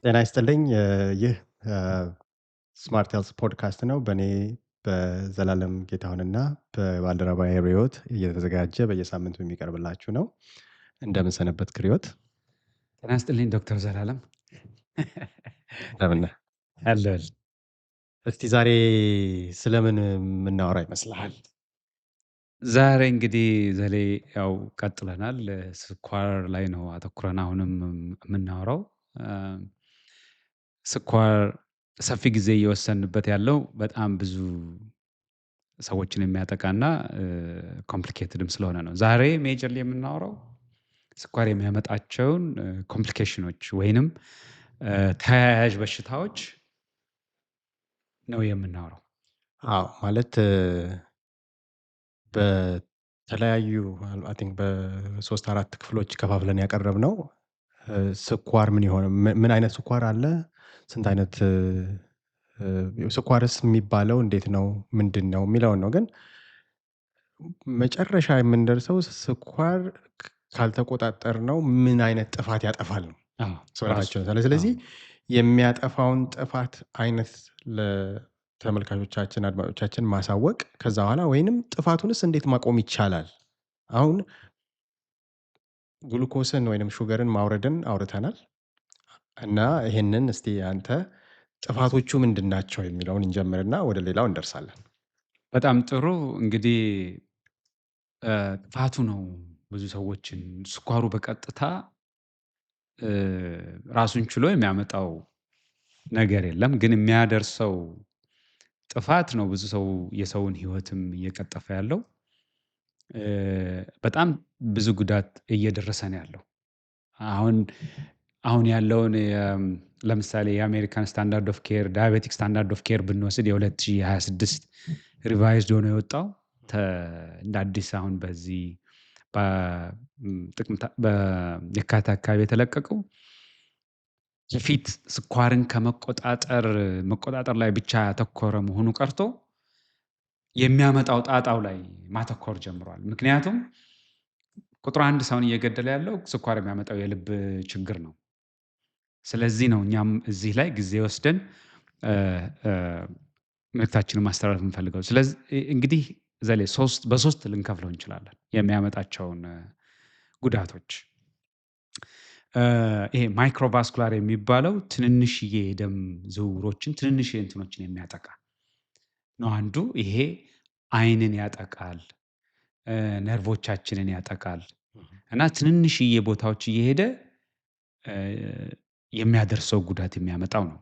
ጤና ይስጥልኝ። ይህ ስማርት ሄልዝ ፖድካስት ነው። በእኔ በዘላለም ጌታሁንና በባልደረባዬ ርዕዮት እየተዘጋጀ በየሳምንቱ የሚቀርብላችሁ ነው። እንደምን ሰነበትክ ርዕዮት? ጤና ይስጥልኝ ዶክተር ዘላለም እንደምን ነህ? አለሁልህ። እስቲ ዛሬ ስለምን የምናወራ ይመስልሃል? ዛሬ እንግዲህ ዘሌ ያው ቀጥለናል። ስኳር ላይ ነው አተኩረን አሁንም የምናወራው። አ፣ ስኳር ሰፊ ጊዜ እየወሰንበት ያለው በጣም ብዙ ሰዎችን የሚያጠቃና ኮምፕሊኬትድም ስለሆነ ነው። ዛሬ ሜጀርሊ የምናወራው ስኳር የሚያመጣቸውን ኮምፕሊኬሽኖች ወይንም ተያያዥ በሽታዎች ነው የምናወራው። አዎ ማለት በተለያዩ አይ ቲንክ በሶስት አራት ክፍሎች ከፋፍለን ያቀረብነው ስኳር ምን ይሆን ምን አይነት ስኳር አለ? ስንት አይነት ስኳርስ የሚባለው እንዴት ነው? ምንድን ነው የሚለውን ነው። ግን መጨረሻ የምንደርሰው ስኳር ካልተቆጣጠርነው ምን አይነት ጥፋት ያጠፋል ነው አዎ ራሱ ሰውነታችን። አዎ ስለዚህ የሚያጠፋውን ጥፋት አይነት ለተመልካቾቻችን፣ አድማጮቻችን ማሳወቅ ከዛ በኋላ ወይንም ጥፋቱንስ እንዴት ማቆም ይቻላል? አሁን ግሉኮስን ወይንም ሹገርን ማውረድን አውርተናል እና ይሄንን እስቲ አንተ ጥፋቶቹ ምንድን ናቸው የሚለውን እንጀምርና ወደ ሌላው እንደርሳለን። በጣም ጥሩ እንግዲህ ጥፋቱ ነው ብዙ ሰዎችን ስኳሩ በቀጥታ ራሱን ችሎ የሚያመጣው ነገር የለም። ግን የሚያደርሰው ጥፋት ነው ብዙ ሰው የሰውን ህይወትም እየቀጠፈ ያለው። በጣም ብዙ ጉዳት እየደረሰ ነው ያለው። አሁን አሁን ያለውን ለምሳሌ የአሜሪካን ስታንዳርድ ኦፍ ኬር ዳያቤቲክ ስታንዳርድ ኦፍ ኬር ብንወስድ የ2026 ሪቫይዝድ ሆኖ የወጣው እንደ አዲስ አሁን በዚህ የካቲት አካባቢ የተለቀቀው የፊት ስኳርን መቆጣጠር ላይ ብቻ ያተኮረ መሆኑ ቀርቶ የሚያመጣው ጣጣው ላይ ማተኮር ጀምሯል። ምክንያቱም ቁጥር አንድ ሰውን እየገደለ ያለው ስኳር የሚያመጣው የልብ ችግር ነው። ስለዚህ ነው እኛም እዚህ ላይ ጊዜ ወስደን እ እ መልእክታችንን ማስተላለፍ የምንፈልገው። ስለዚህ እንግዲህ ዘሌ በሶስት ልንከፍለው እንችላለን የሚያመጣቸውን ጉዳቶች። ይሄ ማይክሮቫስኩላር የሚባለው ትንንሽዬ የደም ዝውውሮችን ትንንሽዬ እንትኖችን የሚያጠቃ ነው አንዱ። ይሄ አይንን ያጠቃል፣ ነርቮቻችንን ያጠቃል እና ትንንሽዬ ቦታዎች እየሄደ እ የሚያደርሰው ጉዳት የሚያመጣው ነው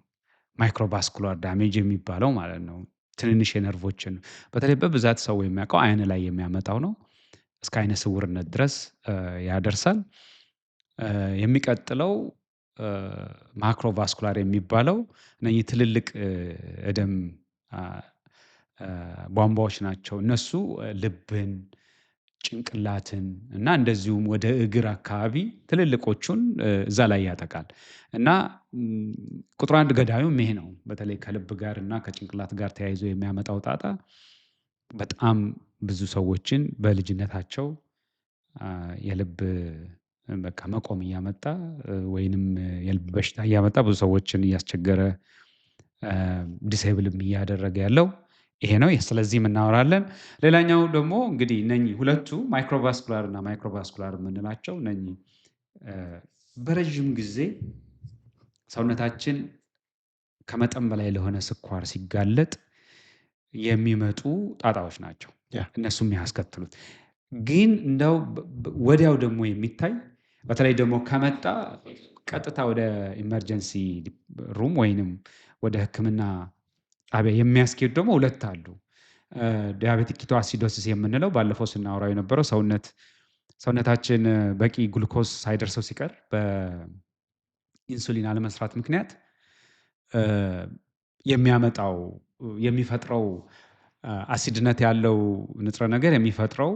ማይክሮቫስኩላር ዳሜጅ የሚባለው ማለት ነው። ትንንሽ የነርቮችን በተለይ በብዛት ሰው የሚያውቀው አይን ላይ የሚያመጣው ነው። እስከ አይነ ስውርነት ድረስ ያደርሳል። የሚቀጥለው ማክሮቫስኩላር የሚባለው እነኚህ ትልልቅ የደም ቧንቧዎች ናቸው። እነሱ ልብን፣ ጭንቅላትን እና እንደዚሁም ወደ እግር አካባቢ ትልልቆቹን እዛ ላይ ያጠቃል እና ቁጥር አንድ ገዳዩም ይሄ ነው። በተለይ ከልብ ጋር እና ከጭንቅላት ጋር ተያይዞ የሚያመጣው ጣጣ በጣም ብዙ ሰዎችን በልጅነታቸው የልብ በቃ መቆም እያመጣ ወይንም የልብ በሽታ እያመጣ ብዙ ሰዎችን እያስቸገረ ዲሴብልም እያደረገ ያለው ይሄ ነው። ስለዚህም እናወራለን። ሌላኛው ደግሞ እንግዲህ እነኚህ ሁለቱ ማይክሮቫስኩላር እና ማይክሮቫስኩላር የምንላቸው እነኚህ በረዥም ጊዜ ሰውነታችን ከመጠን በላይ ለሆነ ስኳር ሲጋለጥ የሚመጡ ጣጣዎች ናቸው። ያ እነሱ የሚያስከትሉት ግን እንደው ወዲያው ደግሞ የሚታይ በተለይ ደግሞ ከመጣ ቀጥታ ወደ ኢመርጀንሲ ሩም ወይንም ወደ ሕክምና ጣቢያ የሚያስኬዱ ደግሞ ሁለት አሉ። ዲያቤቲክ ኪቶ አሲዶሲስ የምንለው ባለፈው ስናወራው የነበረው ሰውነታችን በቂ ግሉኮስ ሳይደርሰው ሲቀር በኢንሱሊን አለመስራት ምክንያት የሚያመጣው የሚፈጥረው አሲድነት ያለው ንጥረ ነገር የሚፈጥረው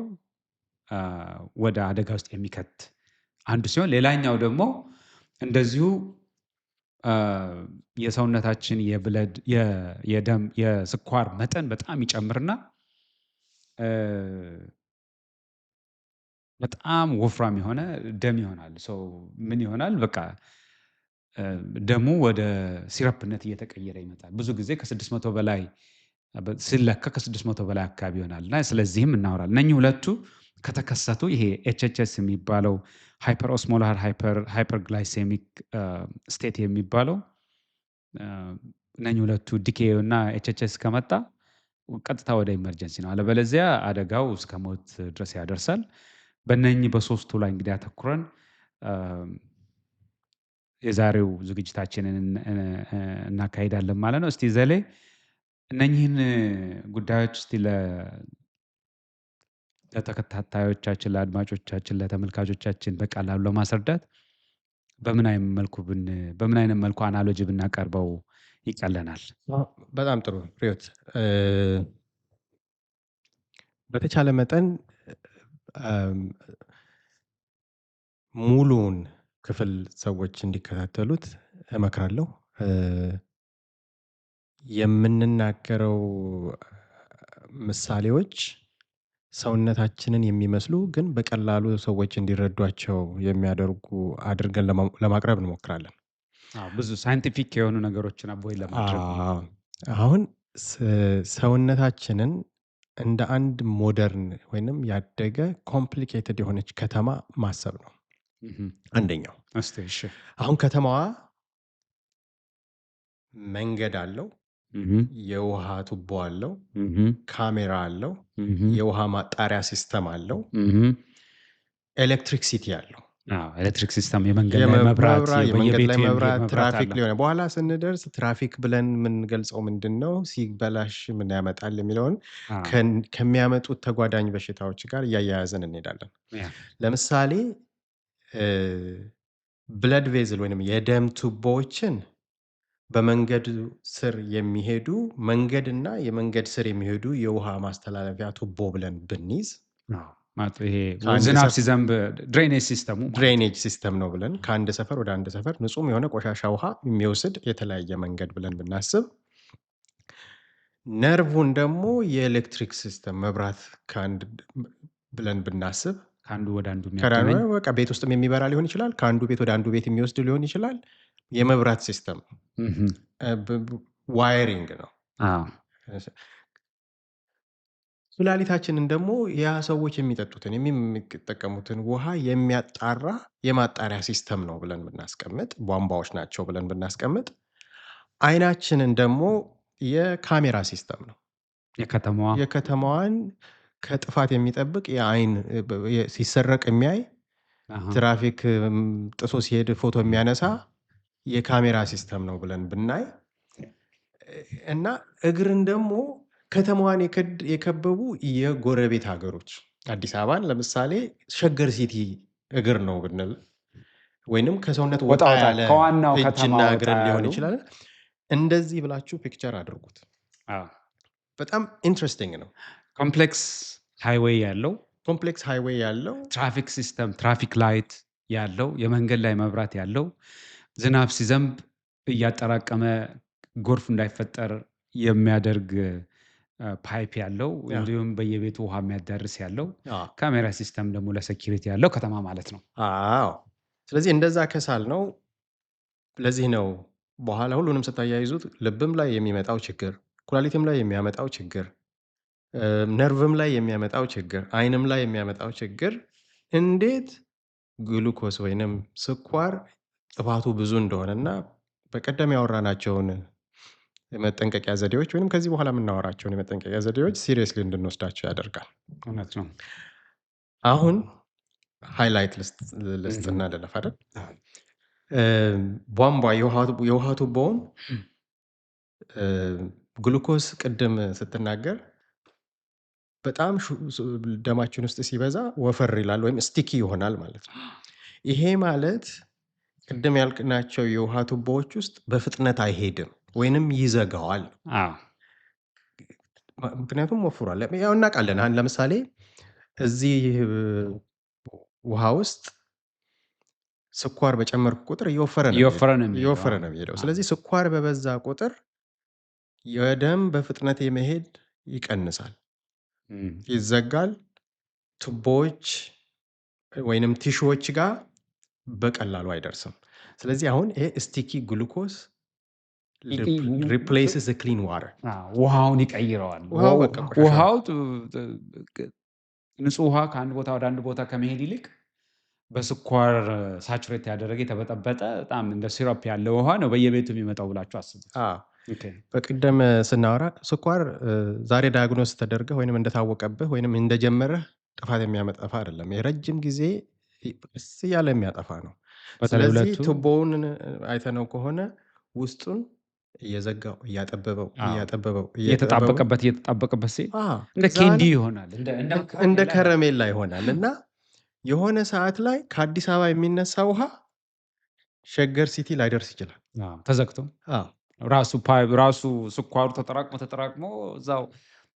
ወደ አደጋ ውስጥ የሚከት አንዱ ሲሆን፣ ሌላኛው ደግሞ እንደዚሁ የሰውነታችን የደም የስኳር መጠን በጣም ይጨምርና በጣም ወፍራም የሆነ ደም ይሆናል። ምን ይሆናል? በቃ ደሙ ወደ ሲረፕነት እየተቀየረ ይመጣል። ብዙ ጊዜ ከ600 በላይ ሲለካ ከ600 በላይ አካባቢ ይሆናል እና ስለዚህም እናወራለን። እነኚህ ሁለቱ ከተከሰቱ ይሄ ኤችኤችኤስ የሚባለው ሃይፐር ኦስሞላር ሃይፐርግላይሴሚክ ስቴት የሚባለው እነኚህ ሁለቱ ዲኬዩ እና ኤችኤችኤስ ከመጣ ቀጥታ ወደ ኢመርጀንሲ ነው። አለበለዚያ አደጋው እስከ ሞት ድረስ ያደርሳል። በእነኚህ በሶስቱ ላይ እንግዲህ አተኩረን የዛሬው ዝግጅታችንን እናካሂዳለን ማለት ነው። እስቲ ዘሌ እነኚህን ጉዳዮች እስቲ ለተከታታዮቻችን፣ ለአድማጮቻችን፣ ለተመልካቾቻችን በቀላሉ ለማስረዳት በምን አይነት መልኩ አናሎጂ ብናቀርበው ይቀለናል? በጣም ጥሩ ሪዮት። በተቻለ መጠን ሙሉውን ክፍል ሰዎች እንዲከታተሉት እመክራለሁ። የምንናገረው ምሳሌዎች ሰውነታችንን የሚመስሉ ግን በቀላሉ ሰዎች እንዲረዷቸው የሚያደርጉ አድርገን ለማቅረብ እንሞክራለን። ብዙ ሳይንቲፊክ የሆኑ ነገሮችን አቦይ ለማድረግ አሁን ሰውነታችንን እንደ አንድ ሞደርን ወይንም ያደገ ኮምፕሊኬትድ የሆነች ከተማ ማሰብ ነው አንደኛው። አሁን ከተማዋ መንገድ አለው፣ የውሃ ቱቦ አለው፣ ካሜራ አለው፣ የውሃ ማጣሪያ ሲስተም አለው፣ ኤሌክትሪክሲቲ አለው። ኤሌክትሪክ ሲስተም፣ የመንገድ ላይ መብራት፣ የመንገድ ላይ መብራት፣ ትራፊክ ሊሆነ በኋላ ስንደርስ ትራፊክ ብለን የምንገልጸው ምንድን ነው? ሲበላሽ ምን ያመጣል የሚለውን ከሚያመጡት ተጓዳኝ በሽታዎች ጋር እያያያዘን እንሄዳለን። ለምሳሌ ብለድ ቬዝል ወይም የደም ቱቦዎችን በመንገድ ስር የሚሄዱ መንገድና የመንገድ ስር የሚሄዱ የውሃ ማስተላለፊያ ቱቦ ብለን ብንይዝ ይሄ ዝናብ ሲዘንብ ድሬኔጅ ሲስተም ነው ብለን ከአንድ ሰፈር ወደ አንድ ሰፈር ንጹህ የሆነ ቆሻሻ ውሃ የሚወስድ የተለያየ መንገድ ብለን ብናስብ፣ ነርቭን ደግሞ የኤሌክትሪክ ሲስተም መብራት ብለን ብናስብ ከአንዱ ወደ አንዱ በቃ ቤት ውስጥ የሚበራ ሊሆን ይችላል፣ ከአንዱ ቤት ወደ አንዱ ቤት የሚወስድ ሊሆን ይችላል። የመብራት ሲስተም ዋይሪንግ ነው። ኩላሊታችንን ደግሞ ያ ሰዎች የሚጠጡትን የሚጠቀሙትን ውሃ የሚያጣራ የማጣሪያ ሲስተም ነው ብለን ብናስቀምጥ፣ ቧንቧዎች ናቸው ብለን ብናስቀምጥ፣ አይናችንን ደግሞ የካሜራ ሲስተም ነው። የከተማዋን ከጥፋት የሚጠብቅ የአይን ሲሰረቅ የሚያይ ትራፊክ ጥሶ ሲሄድ ፎቶ የሚያነሳ የካሜራ ሲስተም ነው ብለን ብናይ እና እግርን ደግሞ ከተማዋን የከበቡ የጎረቤት ሀገሮች አዲስ አበባን ለምሳሌ ሸገር ሲቲ እግር ነው ብንል ወይንም ከሰውነት ወጣ ያለ እጅና እግር ሊሆን ይችላል። እንደዚህ ብላችሁ ፒክቸር አድርጉት። በጣም ኢንትረስቲንግ ነው። ኮምፕሌክስ ሃይዌይ ያለው ትራፊክ ሲስተም፣ ትራፊክ ላይት ያለው፣ የመንገድ ላይ መብራት ያለው፣ ዝናብ ሲዘንብ እያጠራቀመ ጎርፍ እንዳይፈጠር የሚያደርግ ፓይፕ ያለው፣ እንዲሁም በየቤቱ ውሃ የሚያዳርስ ያለው፣ ካሜራ ሲስተም ደግሞ ለሴኪሪቲ ያለው ከተማ ማለት ነው። ስለዚህ እንደዛ ከሳል ነው። ለዚህ ነው በኋላ ሁሉንም ስታያይዙት ልብም ላይ የሚመጣው ችግር፣ ኩላሊትም ላይ የሚያመጣው ችግር፣ ነርቭም ላይ የሚያመጣው ችግር፣ አይንም ላይ የሚያመጣው ችግር እንዴት ግሉኮስ ወይንም ስኳር ጥፋቱ ብዙ እንደሆነና በቀደም ያወራናቸውን የመጠንቀቂያ ዘዴዎች ወይም ከዚህ በኋላ የምናወራቸውን የመጠንቀቂያ ዘዴዎች ሲሪየስሊ እንድንወስዳቸው ያደርጋል። እውነት ነው። አሁን ሃይላይት ልስጥና ልለፍ አይደል? ቧንቧ የውሃ ቱቦውን ግሉኮስ ቅድም ስትናገር በጣም ደማችን ውስጥ ሲበዛ ወፈር ይላል ወይም ስቲኪ ይሆናል ማለት ነው። ይሄ ማለት ቅድም ያልናቸው የውሃ ቱቦዎች ውስጥ በፍጥነት አይሄድም ወይንም ይዘጋዋል። ምክንያቱም ወፍሯል። ያው እናውቃለን። ለምሳሌ እዚህ ውሃ ውስጥ ስኳር በጨመርኩ ቁጥር እየወፈረ ነው የሚሄደው። ስለዚህ ስኳር በበዛ ቁጥር የደም በፍጥነት የመሄድ ይቀንሳል፣ ይዘጋል። ቱቦዎች ወይንም ቲሹዎች ጋር በቀላሉ አይደርስም። ስለዚህ አሁን ይሄ ስቲኪ ግሉኮስ ኢ ሪፕሌስስ ክሊን ዋተር። ውሃውን ይቀይረዋል። ውሃው በቃ ቆሻሻ ነው። ውሃው ንጹህ ውሃ ከአንድ ቦታ ወደ አንድ ቦታ ከመሄድ ይልቅ በስኳር ሳቹሬት ያደረገ የተበጠበጠ በጣም እንደ ሲረፕ ያለ ውሃ ነው በየቤቱ የሚመጣው ብላችሁ አስቡት። በቅደም ስናወራ ስኳር ዛሬ ዳያግኖስ ተደርገህ ወይንም እንደታወቀብህ ወይንም እንደጀመረህ ጥፋት የሚያመጠፋ አይደለም። የረጅም ጊዜ ቀስ እያለ የሚያጠፋ ነው። በተለይ ስለዚህ ሁለቱ ቱቦውን አይተነው ከሆነ ውስጡን እያዘጋው እያጠበበው አዎ፣ እያጠበበው እየተጣበቀበት ሲል አዎ፣ እንደ ከዛ ኬንዲ በኋላ ይሆናል፣ እንደ ከረሜላ ይሆናል እና የሆነ ሰዓት ላይ ከአዲስ አበባ የሚነሳ ውሃ ሸገር ሲቲ ላይደርስ ይችላል። ተዘግቶ አዎ፣ ራሱ ስኳሩ ተጠራቅሞ እዛው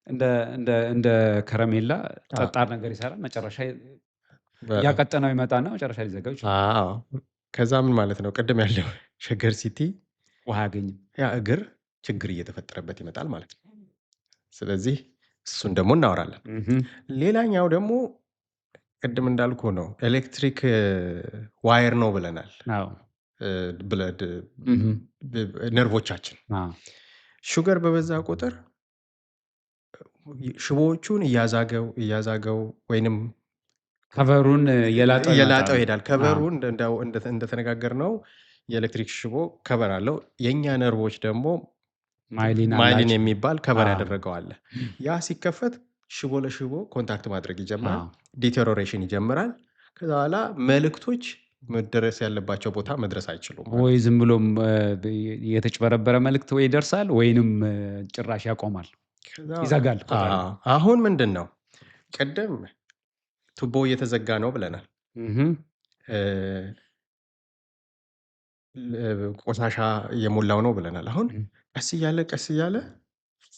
እንደ ከረሜላ አዎ፣ ጠጣር ነገር ይሰራል። መጨረሻ በጣም እያቀጠነው ይመጣና መጨረሻ ሊዘጋው ይችላል። አዎ። ከዛ ምን ማለት ነው? ቅድም ያለው ሸገር ሲቲ ውሃ አያገኝም። ያ እግር ችግር እየተፈጠረበት ይመጣል ማለት ነው። ስለዚህ እሱን ደግሞ እናወራለን። ሌላኛው ደግሞ ቅድም እንዳልኩ ነው፣ ኤሌክትሪክ ዋየር ነው ብለናል። አዎ። ብለድ እህም። ነርቮቻችን አዎ። ሹገር በበዛ ቁጥር ሽቦዎቹን እያዛገው ወይንም ከቨሩን እየላጠው እየላጠው ይመጣል። ይሄዳል። ከቨሩ እንደተነጋገር ነው የኤሌክትሪክ ሽቦ ከቨር አለው። የእኛ ነርቮች ደግሞ ማይሊን ማይሊን አላቸው። የሚባል ከቨር አዎ። ያደረገው አለ። ያ ሲከፈት ሽቦ ለሽቦ ኮንታክት ማድረግ ይጀምራል። አዎ። ዲቴሮሬሽን ይጀምራል። ከዛ በኋላ መልእክቶች መድረስ ያለባቸው ቦታ መድረስ አይችሉም ማለት ወይ ነው። ዝም ብሎም የተጭበረበረ መልእክት ወይ ይደርሳል ወይንም ጭራሽ ያቆማል፣ ከዛ ይዘጋል ቶታሊ። አሁን ምንድን ነው ቅድም ቱቦ እየተዘጋ ነው ብለናል። እህም። ቆሻሻ እየሞላው ነው ብለናል። አሁን ቀስ እያለ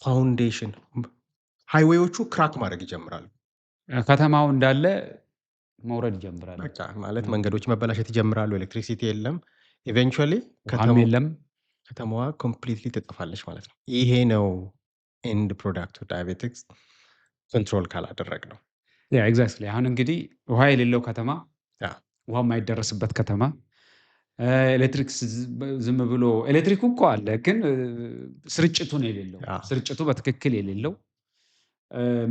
ፋውንዴሽን ሃይዌዎቹ ክራክ ማድረግ ይጀምራሉ። ከተማው እንዳለ መውረድ ይጀምራል። በቃ ማለት መንገዶች መበላሸት ይጀምራሉ። ኤሌክትሪሲቲ የለም። ኢቬንቹዋሊ ውሃም የለም። ከተማዋ ኮምፕሊትሊ ትጠፋለች ማለት ነው። ይሄ ነው ኤንድ ፕሮዳክቱ ዳያቤቲክስ ኮንትሮል ካላደረግ ነው። ያ ኤግዛክትሊ። አሁን እንግዲህ ውሃ የሌለው ከተማ፣ ያ ውሃ የማይደረስበት ከተማ፣ ኤሌክትሪክ ዝም ብሎ ኤሌክትሪኩ እኮ አለ ግን ስርጭቱ ነው የሌለው። ያ ስርጭቱ በትክክል የሌለው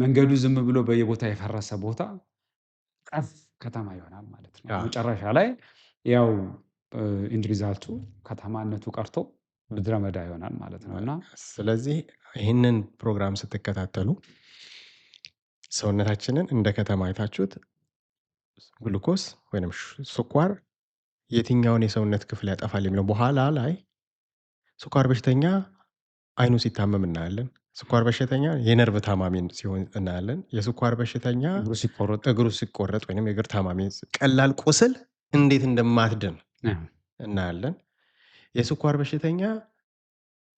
መንገዱ ዝም ብሎ በየቦታ የፈረሰ ቦታ ጠፍ ከተማ ይሆናል ማለት ነው። ያ መጨረሻ ላይ ያው ኢንድ ሪዛልቱ ከተማነቱ ቀርቶ ምድረ በዳ ይሆናል ማለት ነው። እና ስለዚህ ይህንን ፕሮግራም ስትከታተሉ ሰውነታችንን እንደ ከተማ አይታችሁት ግሉኮስ ወይም ስኳር የትኛውን የሰውነት ክፍል ያጠፋል የሚለው በኋላ ላይ ስኳር በሽተኛ አይኑ ሲታመም እናያለን። ስኳር በሽተኛ የነርቭ ታማሚ ሲሆን እናያለን። የስኳር በሽተኛ እግሩ ሲቆረጥ እግሩ ሲቆረጥ ወይም የእግር ታማሚ ቀላል ቁስል እንዴት እንደማትድን እናያለን። የስኳር በሽተኛ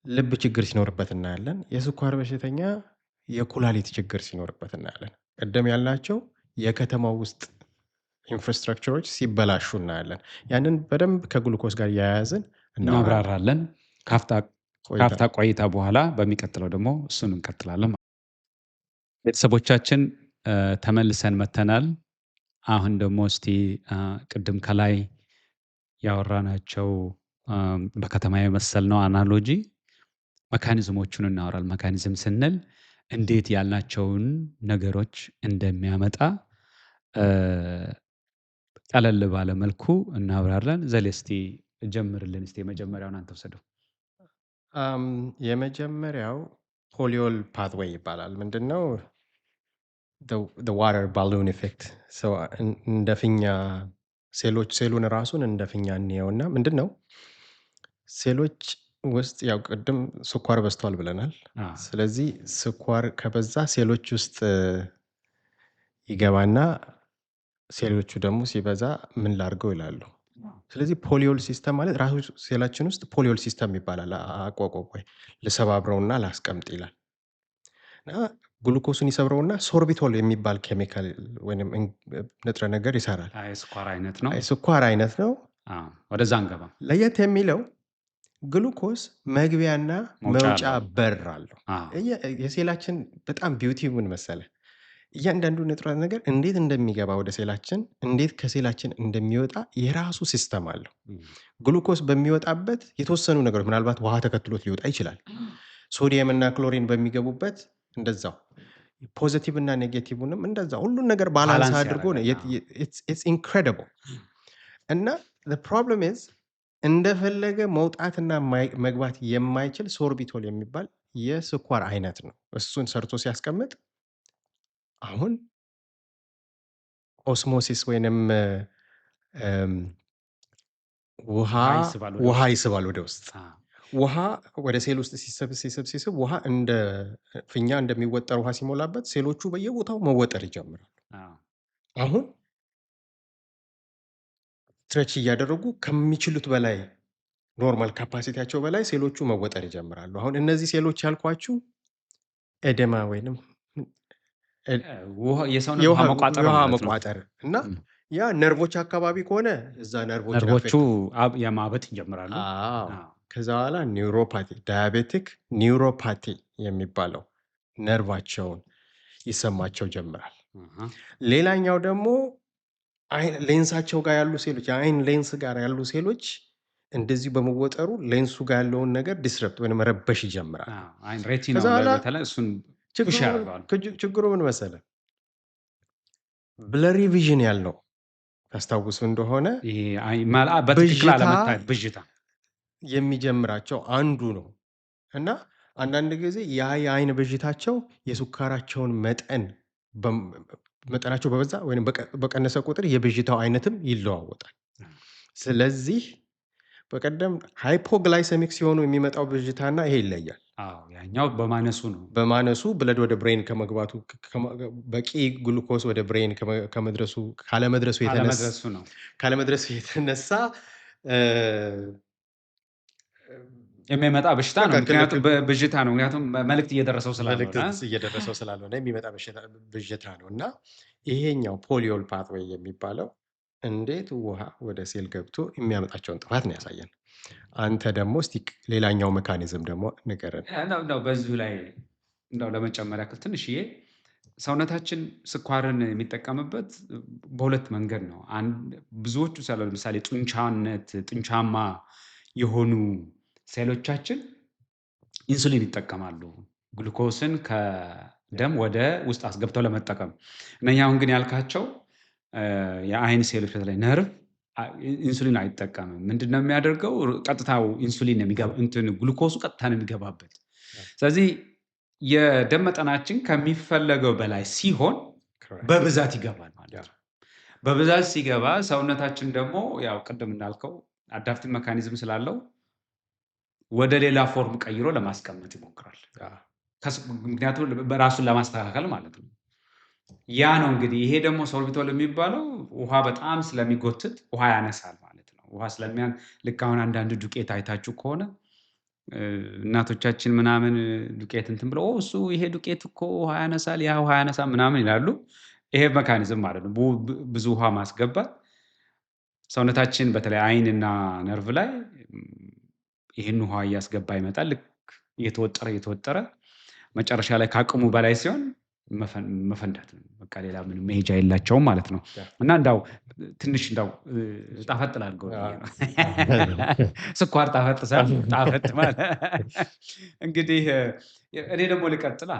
ልብ ችግር ሲኖርበት እናያለን። የስኳር በሽተኛ የኩላሊት ችግር ሲኖርበት እናያለን። ቀደም ያልናቸው የከተማው ውስጥ ኢንፍራስትራክቸሮች ሲበላሹ እናያለን። ያንን በደንብ ከግሉኮስ ጋር እያያዝን እናብራራለን። ካፍታ ቆይታ በኋላ በሚቀጥለው ደግሞ እሱን እንቀጥላለን። ቤተሰቦቻችን ተመልሰን መተናል። አሁን ደግሞ እስቲ ቅድም ከላይ ያወራናቸው በከተማ የመሰልነው አናሎጂ መካኒዝሞቹን እናወራል። መካኒዝም ስንል እንዴት ያልናቸውን ነገሮች እንደሚያመጣ ቀለል ባለ መልኩ እናብራራለን። ዘሌ እስቲ ጀምርልን። እስቲ የመጀመሪያውን አንተ ውሰደው። የመጀመሪያው ፖሊዮል ፓትዌይ ይባላል። ምንድን ነው? ዋተር ባሉን ኢፌክት። እንደ ፊኛ ሴሉን ራሱን እንደ ፊኛ እንየውና ምንድን ነው ሴሎች ውስጥ ያው ቅድም ስኳር በዝቷል ብለናል። ስለዚህ ስኳር ከበዛ ሴሎች ውስጥ ይገባና ሴሎቹ ደግሞ ሲበዛ ምን ላድርገው ይላሉ። ስለዚህ ፖሊዮል ሲስተም ማለት ራሱ ሴላችን ውስጥ ፖሊዮል ሲስተም ይባላል። አቋቋይ ልሰባብረውና ላስቀምጥ ይላል እና ግሉኮስን ይሰብረውና ሶርቢቶል የሚባል ኬሚካል ወይም ንጥረ ነገር ይሰራል። ስኳር አይነት ነው። ስኳር አይነት ነው። ወደዛ እንገባ። ለየት የሚለው ግሉኮስ መግቢያና መውጫ በር አለው። የሴላችን በጣም ቢዩቲ ምን መሰለ፣ እያንዳንዱ ንጥረ ነገር እንዴት እንደሚገባ ወደ ሴላችን፣ እንዴት ከሴላችን እንደሚወጣ የራሱ ሲስተም አለው። ግሉኮስ በሚወጣበት የተወሰኑ ነገሮች ምናልባት ውሃ ተከትሎት ሊወጣ ይችላል። ሶዲየም እና ክሎሪን በሚገቡበት እንደዛው፣ ፖዚቲቭ እና ኔጌቲቭንም እንደዛው ሁሉን ነገር ባላንስ ባላንስ አድርጎ ነው። ያደርጋል። ኢትስ ኢንክሬዲብል። እና ፕሮብለም ኢዝ እንደፈለገ መውጣትና መግባት የማይችል ሶርቢቶል የሚባል የስኳር አይነት ነው። እሱን ሰርቶ ሲያስቀምጥ አሁን ኦስሞሲስ ወይንም እም፣ ውሃ ውሃ ይስባል ወደ ውሃ ውስጥ። ይስባል ወደ ውስጥ። አዎ፣ ውሃ ወደ ሴል ውስጥ ሲስብ ውሃ እንደ ፊኛ እንደሚወጠር ውሃ ሲሞላበት ሴሎቹ በየቦታው መወጠር ይጀምራሉ። አዎ። አሁን ስትሬች እያደረጉ ከሚችሉት በላይ ኖርማል ካፓሲቲያቸው በላይ ሴሎቹ መወጠር ይጀምራሉ። አሁን እነዚህ ሴሎች ያልኳችሁ ኤዴማ ወይንም የሰውነት ውሃ መቋጠር የውሃ ማለት ነው። መቋጠር እና ያ ነርቮች አካባቢ ከሆነ እዛ ነርቮቹ የማበጥ ይጀምራሉ። አዎ። አዎ። ከዛ በኋላ ኒውሮፓቲ ዳያቤቲክ ኒውሮፓቲ የሚባለው ነርቫቸውን ይሰማቸው ጀምራል። አሃ። ሌላኛው ደግሞ ሌንሳቸው ጋር ያሉ ሴሎች የአይን ሌንስ ጋር ያሉ ሴሎች እንደዚህ በመወጠሩ ሌንሱ ጋር ያለውን ነገር ዲስረፕት ወይም መረበሽ ይጀምራል። አዎ፣ አይን ሬቲናው ከዛ ላይ በኋላ በተለይ እሱን ፑሽ ያደርገዋል። ችግሩ ምን መሰለ? ብለሪ ቪዥን ያልነው ታስታውሱ እንደሆነ ይሄ በትክክል ብዥታ አለመታየት ብዥታ የሚጀምራቸው አንዱ ነው። እና አንዳንድ ጊዜ ያ የአይን ብዥታቸው የስኳራቸውን መጠናቸው በበዛ ወይም በቀነሰ ቁጥር የብዥታው አይነትም ይለዋወጣል። ስለዚህ በቀደም ሃይፖግላይሰሚክ ሲሆኑ የሚመጣው ብዥታና ይሄ ይለያል። አዎ፣ ያኛው በማነሱ ነው። በማነሱ ብለድ ወደ ብሬን ከመግባቱ በቂ ግሉኮስ ወደ ብሬን ካለመድረሱ ነው የተነሳ የሚመጣ በሽታ ነው። ምክንያቱም ብዥታ ነው። ምክንያቱም መልእክት እየደረሰው ስላልሆነ የሚመጣ ብዥታ ነው። እና ይሄኛው ፖሊዮል ፓትዌይ የሚባለው እንዴት ውሃ ወደ ሴል ገብቶ የሚያመጣቸውን ጥፋት ነው ያሳየን። አንተ ደግሞ እስቲ ሌላኛው ሜካኒዝም ደግሞ ንገረን። በዚሁ ላይ ለመጨመር ያክል ትንሽዬ ሰውነታችን ስኳርን የሚጠቀምበት በሁለት መንገድ ነው። ብዙዎቹ ለምሳሌ ጡንቻማ የሆኑ ሴሎቻችን ኢንሱሊን ይጠቀማሉ፣ ግሉኮስን ከደም ወደ ውስጥ አስገብተው ለመጠቀም። እነኛውን ግን ያልካቸው የአይን ሴሎች በተለይ ነርቭ ኢንሱሊን አይጠቀምም። ምንድነው የሚያደርገው? ቀጥታው ኢንሱሊን ግሉኮሱ ቀጥታ ነው የሚገባበት። ስለዚህ የደም መጠናችን ከሚፈለገው በላይ ሲሆን በብዛት ይገባል ማለት ነው። በብዛት ሲገባ ሰውነታችን ደግሞ ያው ቅድም እንዳልከው አዳፕቲቭ መካኒዝም ስላለው ወደ ሌላ ፎርም ቀይሮ ለማስቀመጥ ይሞክራል። ምክንያቱም በራሱን ለማስተካከል ማለት ነው። ያ ነው እንግዲህ ይሄ ደግሞ ሶርቢቶል የሚባለው ውሃ በጣም ስለሚጎትት ውሃ ያነሳል ማለት ነው። ውሃ ልክ አሁን አንዳንድ ዱቄት አይታችሁ ከሆነ እናቶቻችን ምናምን ዱቄት እንትን ብለው እሱ ይሄ ዱቄት እኮ ውሃ ያነሳል፣ ያ ውሃ ያነሳል ምናምን ይላሉ። ይሄ መካኒዝም ማለት ነው። ብዙ ውሃ ማስገባት ሰውነታችን በተለይ አይንና ነርቭ ላይ ይህን ውሃ እያስገባ ይመጣል። ልክ እየተወጠረ መጨረሻ ላይ ከአቅሙ በላይ ሲሆን መፈንዳት ነው። በቃ ሌላ ምንም መሄጃ የላቸውም ማለት ነው። እና ትንሽ ጣፈጥ ላድርገው ስኳር ጣፈጥ ማለት እንግዲህ እኔ ደግሞ ልቀጥላ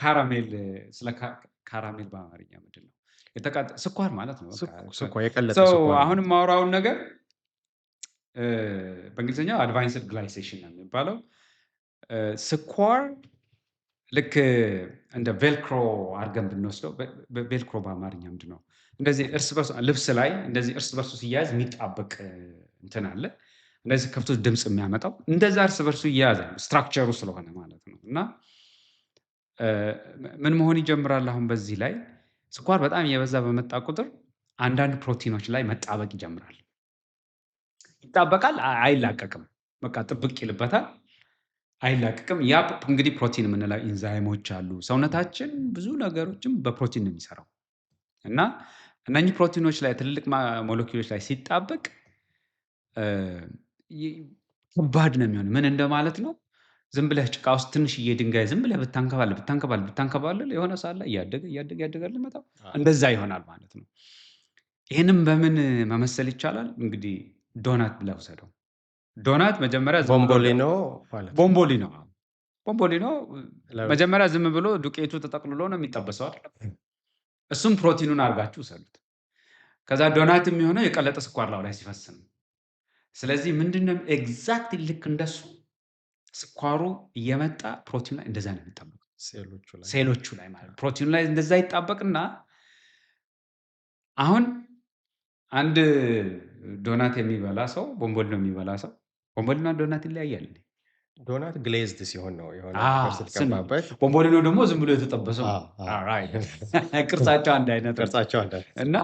ካራሜል ስለ ካራሜል በአማርኛ ምንድን ነው? ስኳር ማለት ነው። አሁንም ማውራውን ነገር በእንግሊዝኛው አድቫንስድ ግላይሴሽን ነው የሚባለው። ስኳር ልክ እንደ ቬልክሮ አድርገን ብንወስደው፣ ቬልክሮ በአማርኛ ምንድን ነው? እንደዚህ እርስ በርሱ ልብስ ላይ እንደዚህ እርስ በርሱ ሲያያዝ የሚጣበቅ እንትን አለ። እንደዚህ ከፍቶ ድምፅ የሚያመጣው እንደዛ እርስ በርሱ ይያያዛል፣ ስትራክቸሩ ስለሆነ ማለት ነው። እና ምን መሆን ይጀምራል? አሁን በዚህ ላይ ስኳር በጣም እየበዛ በመጣ ቁጥር አንዳንድ ፕሮቲኖች ላይ መጣበቅ ይጀምራል። ይጣበቃል፣ አይላቀቅም። በቃ ጥብቅ ይልበታል፣ አይላቀቅም። ያ እንግዲህ ፕሮቲን የምንለው ኢንዛይሞች አሉ። ሰውነታችን ብዙ ነገሮችም በፕሮቲን ነው የሚሰራው እና እነኚህ ፕሮቲኖች ላይ ትልልቅ ሞለኪውሎች ላይ ሲጣበቅ ከባድ ነው የሚሆን። ምን እንደማለት ነው? ዝም ብለህ ጭቃ ውስጥ ትንሽዬ ድንጋይ ዝም ብለህ ብታንከባልል የሆነ ሰዓት ላይ እያደገ ልመጣው እንደዛ ይሆናል ማለት ነው። ይህንም በምን መመሰል ይቻላል? እንግዲህ ዶናት ብለህ ውሰደው። ዶናት መጀመሪያ ዝም ብሎ ቦምቦሊኖ ማለት ነው። ቦምቦሊኖ ቦምቦሊኖ ለው- መጀመሪያ ዝም ብሎ ዱቄቱ ተጠቅልሎ ነው የሚጠበሰው አይደለም? እሱም ፕሮቲኑን አድርጋችሁ ውሰዱት። ከዛ ዶናት የሚሆነው የቀለጠ ስኳር ላዩ ላይ ሲፈስ ነው። ስለዚህ ምንድነው ኤግዛክትሊ ልክ እንደሱ ስኳሩ እየመጣ ፕሮቲን ላይ እንደዛ ነው የሚጠበቀው። ሴሎቹ ላይ ሴሎቹ ላይ ማለት ነው። ፕሮቲኑ ላይ እንደዛ ይጣበቅና አሁን አንድ ዶናት የሚበላ ሰው ቦምቦሊኖ የሚበላ ሰው ቦምቦሊኖ ዶናት ይለያያል እንዴ? ዶናት ግሌዝድ ሲሆን ነው የሆነ አዎ፣ ነገር ስትቀባበት ቦምቦሊኖ ደግሞ ዝም ብሎ የተጠበሰው ነው። አዎ፣ አዎ። ኦልራይት። ቅርጻቸው አንድ አይነት ነው። ቅርጻቸው አንድ አይነት እና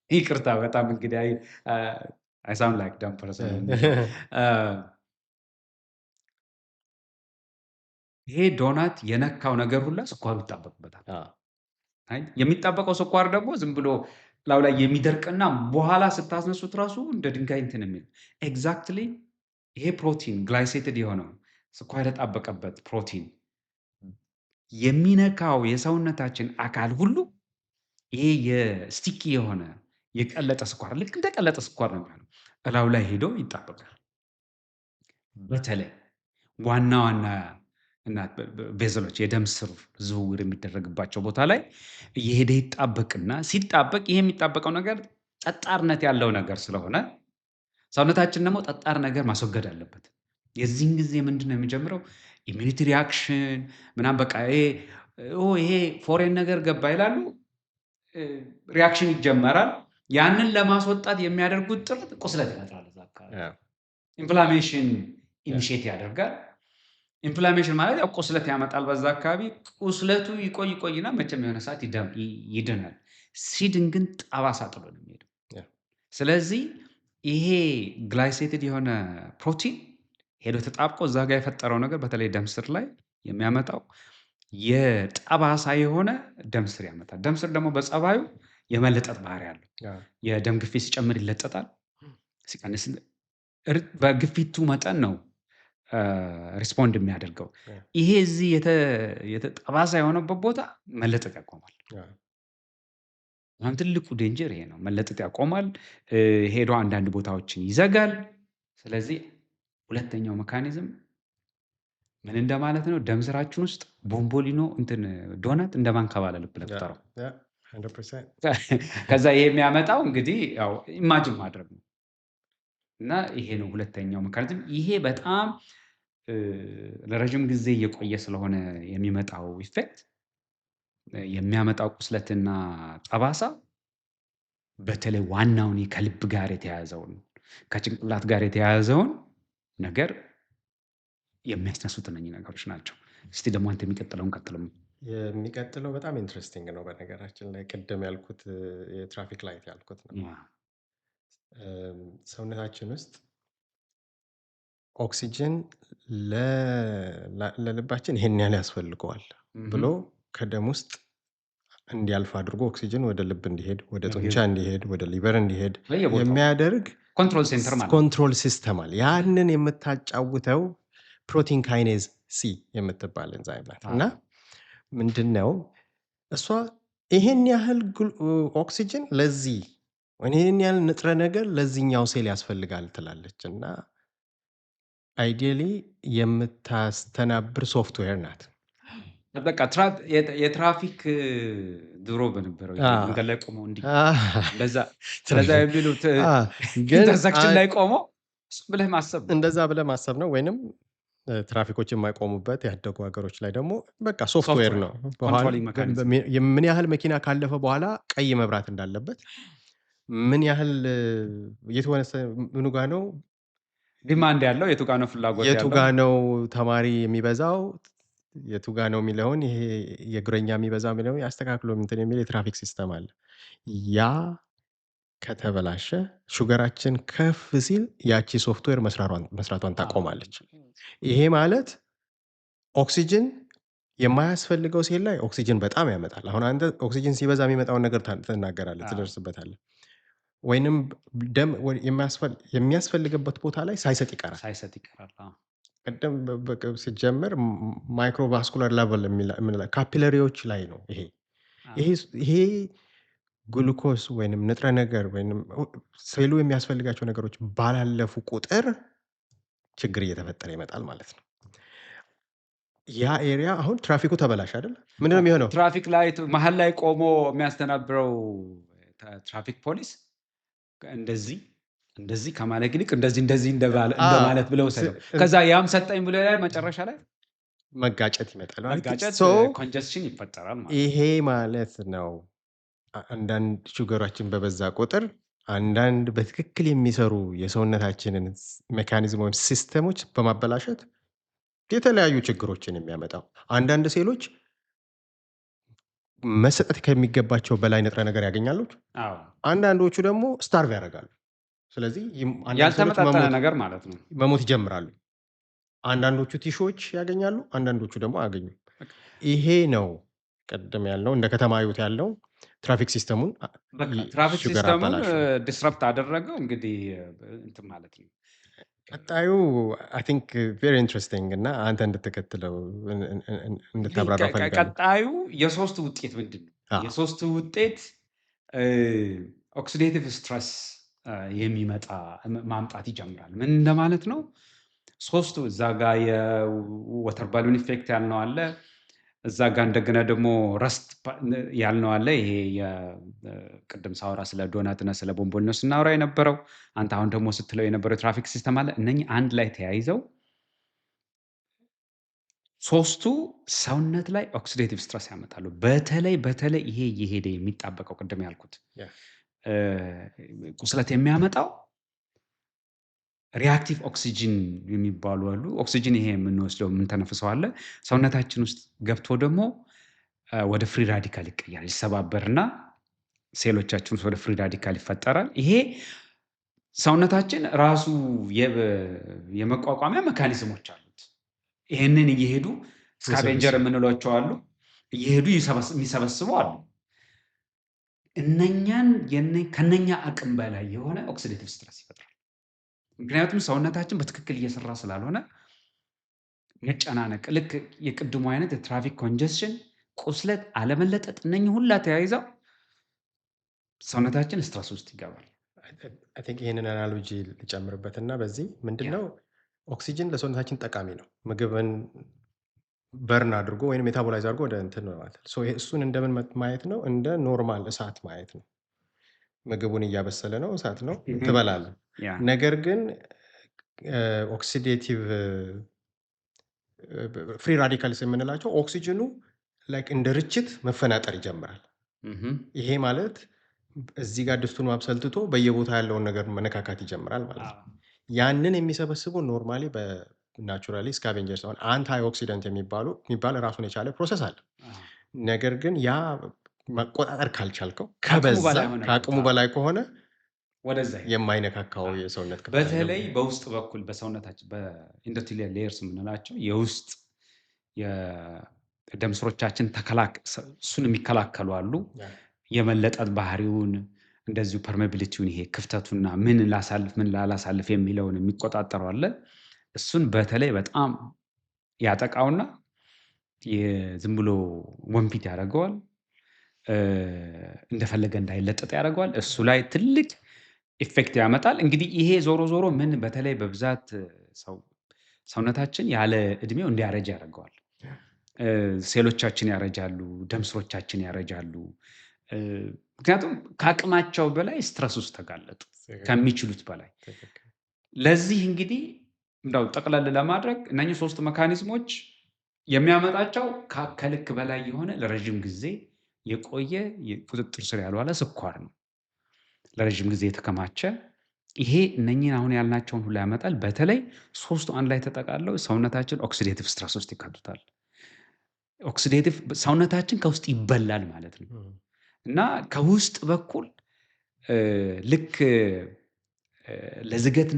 ይቅርታ በጣም እንግዲህ አይ ሳውንድ ላይክ ዳም ፐርሰን። ይሄ ዶናት የነካው ነገር ሁላ ስኳሩ ይጣበቅበታል። አዎ። የሚጣበቀው ስኳር ደግሞ ዝም ብሎ ላዩ ላይ የሚደርቅና በኋላ ስታስነሱት ራሱ እንደ ድንጋይ እንትን የሚል ኤግዛክትሊ ይሄ ፕሮቲን ግላይሴትድ የሆነው ስኳር የጣበቀበት ፕሮቲን የሚነካው የሰውነታችን አካል ሁሉ ይሄ የስቲኪ የሆነ የቀለጠ ስኳር ልክ እንደ ቀለጠ ስኳር ነው የሚሆነው። እላዩ ላይ ሄዶ ይጣበቃል። በተለይ ዋና ዋና እና ቤዘሎች የደም ስር ዝውውር የሚደረግባቸው ቦታ ላይ እየሄደ ይጣበቅና ሲጣበቅ ይሄ የሚጣበቀው ነገር ጠጣርነት ያለው ነገር ስለሆነ ሰውነታችን ደግሞ ጠጣር ነገር ማስወገድ አለበት። የዚህን ጊዜ ምንድን ነው የሚጀምረው? ኢሚኒቲ ሪያክሽን ምናምን በቃ ይሄ ፎሬን ነገር ገባ ይላሉ። ሪያክሽን ይጀመራል። ያንን ለማስወጣት የሚያደርጉት ጥረት ቁስለት ይፈጥራል። እዛ አካባቢ ኢንፍላሜሽን ኢኒሼት ያደርጋል። ኢንፍላሜሽን ማለት ያው ቁስለት ያመጣል በዛ አካባቢ። ቁስለቱ ይቆይና መቼም የሆነ ሰዓት ይድናል። ሲድን ግን ጠባሳ ጥሎ ነው የሚሄደው። ስለዚህ ይሄ ግላይሴትድ የሆነ ፕሮቲን ሄዶ ተጣብቆ እዛ ጋር የፈጠረው ነገር በተለይ ደም ስር ላይ የሚያመጣው የጠባሳ የሆነ ደም ስር ያመጣል። ደም ስር ደግሞ በጸባዩ የመለጠጥ ባህሪ ያለው የደም ግፊት ሲጨምር ይለጠጣል፣ ሲቀንስ በግፊቱ መጠን ነው ሪስፖንድ የሚያደርገው። ይሄ እዚህ ጠባሳ የሆነበት ቦታ መለጠጥ ያቆማል። አሁን ትልቁ ዴንጀር ይሄ ነው። መለጠጥ ያቆማል፣ ሄዶ አንዳንድ ቦታዎችን ይዘጋል። ስለዚህ ሁለተኛው ሜካኒዝም ምን እንደማለት ነው? ደም ስራችን ውስጥ ቦምቦሊኖ ዶናት እንደማንከባለል ብለህ ቁጠረው። 100%። ከዛ ይሄ የሚያመጣው እንግዲህ ያው ኢማጅን ማድረግ ነው። እና ይሄ ነው ሁለተኛው ሜካኒዝም። ይሄ በጣም ለረጅም ጊዜ እየቆየ ስለሆነ የሚመጣው ኢፌክት የሚያመጣው ቁስለትና ጠባሳ በተለይ ዋናውን ከልብ ጋር የተያያዘውን ከጭንቅላት ጋር የተያያዘውን ነገር የሚያስነሱት እነኚህ ነገሮች ናቸው። እስቲ ደግሞ አንተ የሚቀጥለውን ቀጥለው። የሚቀጥለው በጣም ኢንትረስቲንግ ነው። በነገራችን ላይ ቅድም ያልኩት የትራፊክ ላይት ያልኩት ነው። ሰውነታችን ውስጥ ኦክሲጅን ለልባችን ይሄን ያህል ያስፈልገዋል ብሎ ከደም ውስጥ እንዲያልፍ አድርጎ ኦክሲጅን ወደ ልብ እንዲሄድ፣ ወደ ጡንቻ እንዲሄድ፣ ወደ ሊቨር እንዲሄድ የሚያደርግ ኮንትሮል ሴንተር ማለት ኮንትሮል ሲስተም አለ። ያንን የምታጫውተው ፕሮቲን ካይኔዝ ሲ የምትባል ኤንዛይም ናት። እና ምንድነው እሷ ይሄን ያህል ኦክሲጅን ለዚህ ይሄን ያህል ንጥረ ነገር ለዚህኛው ሴል ያስፈልጋል ትላለች። እና አይዲያሊ የምታስተናብር ሶፍትዌር ናት። በቃ የትራፊክ ድሮ በነበረው መንገድ ላይ ቆመው እንዲህ እንደዛ የሚሉት ኢንተርሴክሽን ላይ ቆመው ብለህ ማሰብ እንደዛ ብለህ ማሰብ ነው። ወይንም ትራፊኮች የማይቆሙበት ያደጉ ሀገሮች ላይ ደግሞ በቃ ሶፍትዌር ነው። ምን ያህል መኪና ካለፈ በኋላ ቀይ መብራት እንዳለበት፣ ምን ያህል የተወሰነ ምኑ ጋ ነው ዲማንድ ያለው፣ የቱ ጋ ነው ፍላጎት ያለው፣ የቱ ጋ ነው ተማሪ የሚበዛው፣ የቱ ጋ ነው የሚለውን ይሄ የእግረኛ የሚበዛው የሚለውን ያስተካክሎ እንትን የሚል የትራፊክ ሲስተም አለ። ያ ከተበላሸ ሹገራችን ከፍ ሲል ያቺ ሶፍትዌር መስራቷን ታቆማለች። ይሄ ማለት ኦክሲጅን የማያስፈልገው ሴል ላይ ኦክሲጅን በጣም ያመጣል። አሁን አንተ ኦክሲጅን ሲበዛ የሚመጣውን ነገር ትናገራለህ፣ ትደርስበታለህ። ወይንም ደም የሚያስፈልግበት ቦታ ላይ ሳይሰጥ ይቀራል። ቅድም ሲጀመር ማይክሮቫስኩላር ሌቨል ካፒለሪዎች ላይ ነው ይሄ። ይሄ ግሉኮስ ወይንም ንጥረ ነገር ወይንም ሴሉ የሚያስፈልጋቸው ነገሮች ባላለፉ ቁጥር ችግር እየተፈጠረ ይመጣል ማለት ነው። ያ ኤሪያ አሁን ትራፊኩ ተበላሸ አይደል? ምንድነው የሚሆነው? ትራፊክ ላይት መሀል ላይ ቆሞ የሚያስተናብረው ትራፊክ ፖሊስ እንደዚህ እንደዚህ ከማለት ይልቅ እንደዚህ እንደማለት ብለው ሰደው ከዛ ያም ሰጠኝ ብሎ ላይ መጨረሻ ላይ መጋጨት ይመጣል ማለት መጋጨት ሶ ኮንጀስሽን ይፈጠራል ማለት ይሄ ማለት ነው። አንዳንድ ሹገራችን በበዛ ቁጥር አንዳንድ በትክክል የሚሰሩ የሰውነታችንን ሜካኒዝም ወይም ሲስተሞች በማበላሸት የተለያዩ ችግሮችን የሚያመጣው አንዳንድ ሴሎች መሰጠት ከሚገባቸው በላይ ንጥረ ነገር ያገኛሉ። አዎ አንዳንዶቹ ደግሞ ስታርቭ ያደርጋሉ። ስለዚህ አንዳንድ ሴሎች ያልተመጣጠነ ነገር ማለት ነው። መሞት ይጀምራሉ። አንዳንዶቹ ቲሾዎች ያገኛሉ፣ አንዳንዶቹ ደግሞ አያገኙም። ይሄ ነው ቅድም ያልነው እንደ ከተማ ህይወት ያለው ትራፊክ ሲስተሙን ትራፊክ ሹገር ሲስተሙን አበላሸው። ዲስረፕት አደረገው። እንግዲህ እንትን ማለት ነው። ቀጣዩ አይ ቲንክ ቬሪ ኢንትረስቲንግ እና አንተ እንድትከትለው እንድታብራራ ፈልጋለሁ። ቀጣዩ የሶስት ውጤት ምንድን ነው? የሶስት ውጤት ኦክሲዴቲቭ ስትረስ የሚመጣ ማምጣት ይጀምራል። ምን እንደማለት ነው? ሶስቱ እዛ ጋር የወተር ባሉን ኢፌክት ያልነው አለ። እዛ ጋር እንደገና ደግሞ ረስት ያልነው አለ። ይሄ ቅድም ሳወራ ስለ ዶናት እና ስለ ቦምቦል ነው ስናወራ የነበረው። አንተ አሁን ደግሞ ስትለው የነበረው የትራፊክ ሲስተም አለ። እነኚህ አንድ ላይ ተያይዘው ሶስቱ ሰውነት ላይ ኦክሲዴቲቭ ስትረስ ያመጣሉ። በተለይ ይሄ እየሄደ የሚጣበቀው ቅድም ያልኩት ቁስለት የሚያመጣው ሪአክቲቭ ኦክሲጅን የሚባሉ አሉ። ኦክሲጅን ይሄ የምንወስደው የምንተነፍሰው አለ። ሰውነታችን ውስጥ ገብቶ ደግሞ ወደ ፍሪ ራዲካል ይቀየራል። ይሰባበርና ሴሎቻችን ውስጥ ወደ ፍሪ ራዲካል ይፈጠራል። ይሄ ሰውነታችን ራሱ የመቋቋሚያ ሜካኒዝሞች አሉት። ይሄንን እየሄዱ ስካቬንጀር የምንሏቸው አሉ። እየሄዱ የሚሰበስቡ አሉ። ከነኛ አቅም በላይ የሆነ ኦክሲዴቲቭ ስትረስ ይፈጥራል። ምክንያቱም ሰውነታችን በትክክል እየሰራ ስላልሆነ መጨናነቅ፣ ልክ የቅድሙ አይነት የትራፊክ ኮንጀስሽን፣ ቁስለት፣ አለመለጠጥ እነኚህ ሁላ ተያይዘው ሰውነታችን ስትረስ ውስጥ ይገባል። አይ ቲንክ ይህንን አናሎጂ ልጨምርበትና በዚህ ምንድነው ኦክሲጅን ለሰውነታችን ጠቃሚ ነው። ምግብን በርን አድርጎ ወይም ሜታቦላይዝ አድርጎ ወደ እንትን ነው ማለት ነው። እሱን እንደምን ማየት ነው? እንደ ኖርማል እሳት ማየት ነው። ምግቡን እያበሰለ ነው፣ እሳት ነው፣ ትበላለህ። ነገር ግን ኦክሲዴቲቭ ፍሪ ራዲካልስ የምንላቸው ኦክሲጅኑ ላይክ እንደ ርችት መፈናጠር ይጀምራል። ይሄ ማለት እዚህ ጋር ድስቱን ማብሰል ትቶ በየቦታ ያለውን ነገር መነካካት ይጀምራል ማለት ነው። ያንን የሚሰበስቡ ኖርማሊ በናቹራሊ ስካቬንጀርስ አሁን አንታይ ኦክሲደንት የሚባል ራሱን የቻለ ፕሮሰስ አለ። ነገር ግን ያ መቆጣጠር ካልቻልከው ከበዛ ከአቅሙ በላይ ከሆነ ወደዛ የማይነካካው የሰውነት ክፍል በተለይ በውስጥ በኩል በሰውነታችን በኢንዶቴሊየል ሌየርስ የምንላቸው የውስጥ የደም ስሮቻችን እሱን የሚከላከሉ አሉ። የመለጠጥ ባህሪውን እንደዚሁ ፐርሜቢሊቲውን ይሄ ክፍተቱና ምን ላሳልፍ ምን ላላሳልፍ የሚለውን የሚቆጣጠሩ አለ። እሱን በተለይ በጣም ያጠቃውና ዝም ብሎ ወንፊት ያደርገዋል። እንደፈለገ እንዳይለጠጥ ያደርገዋል። እሱ ላይ ትልቅ ኢፌክት ያመጣል። እንግዲህ ይሄ ዞሮ ምን በተለይ በብዛት ሰውነታችን ያለ እድሜው እንዲያረጅ ያደርገዋል። ሴሎቻችን ያረጃሉ፣ ደም ስሮቻችን ያረጃሉ። ምክንያቱም ከአቅማቸው በላይ ስትረስ ውስጥ ተጋለጡ፣ ከሚችሉት በላይ። ለዚህ እንግዲህ እንደው ጠቅለል ለማድረግ እነኚህ ሶስት ሜካኒዝሞች የሚያመጣቸው ከልክ በላይ የሆነ ለረዥም ጊዜ የቆየ ቁጥጥር ስር ያልዋለ ስኳር ነው። ለረዥም ጊዜ የተከማቸ ይሄ እነኚህን አሁን ያልናቸውን ሁሉ ያመጣል። በተለይ ሶስቱ አንድ ላይ ተጠቃለው ሰውነታችን ኦክሲዴቲቭ ስትረስ ውስጥ ይካቱታል። ኦክሲዴቲቭ ሰውነታችን ከውስጥ ይበላል ማለት ነው እና ከውስጥ በኩል ልክ ለዝገት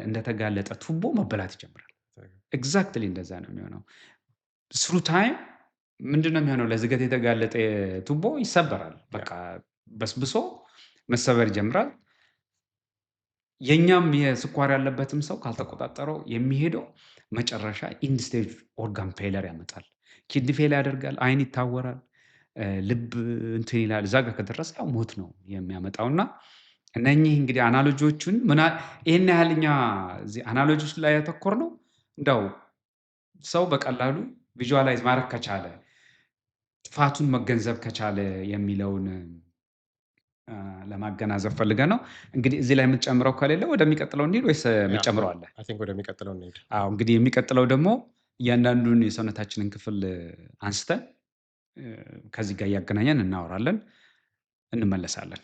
እንደተጋለጠ ቱቦ መበላት ይጀምራል። ኤግዛክትሊ እንደዛ ነው የሚሆነው። ስሩ ታይም ምንድን ነው የሚሆነው? ለዝገት የተጋለጠ ቱቦ ይሰበራል። በቃ በስብሶ መሰበር ይጀምራል። የኛም የስኳር ያለበትም ሰው ካልተቆጣጠረው የሚሄደው መጨረሻ ኢንድ ስቴጅ ኦርጋን ፌይለር ያመጣል። ኪድኒ ፌል ያደርጋል፣ አይን ይታወራል፣ ልብ እንትን ይላል። እዛ ጋር ከደረሰ ያው ሞት ነው የሚያመጣውና እነኚህ እንግዲህ አናሎጂዎቹን ይሄን ያህል እኛ እዚህ አናሎጂዎች ላይ ያተኮርነው እንደው ሰው በቀላሉ ቪዥዋላይዝ ማድረግ ከቻለ ጥፋቱን መገንዘብ ከቻለ የሚለውን ለማገናዘብ ፈልገን ነው። እንግዲህ እዚህ ላይ የምትጨምረው ከሌለ ወደሚቀጥለው እንሂድ ወይስ የምትጨምረው አለ? አይ ቲንክ ወደሚቀጥለው እንሂድ። አዎ እንግዲህ የሚቀጥለው ደግሞ እያንዳንዱን የሰውነታችንን ክፍል አንስተን ከዚህ ጋር እያገናኘን እናወራለን፣ እንመለሳለን።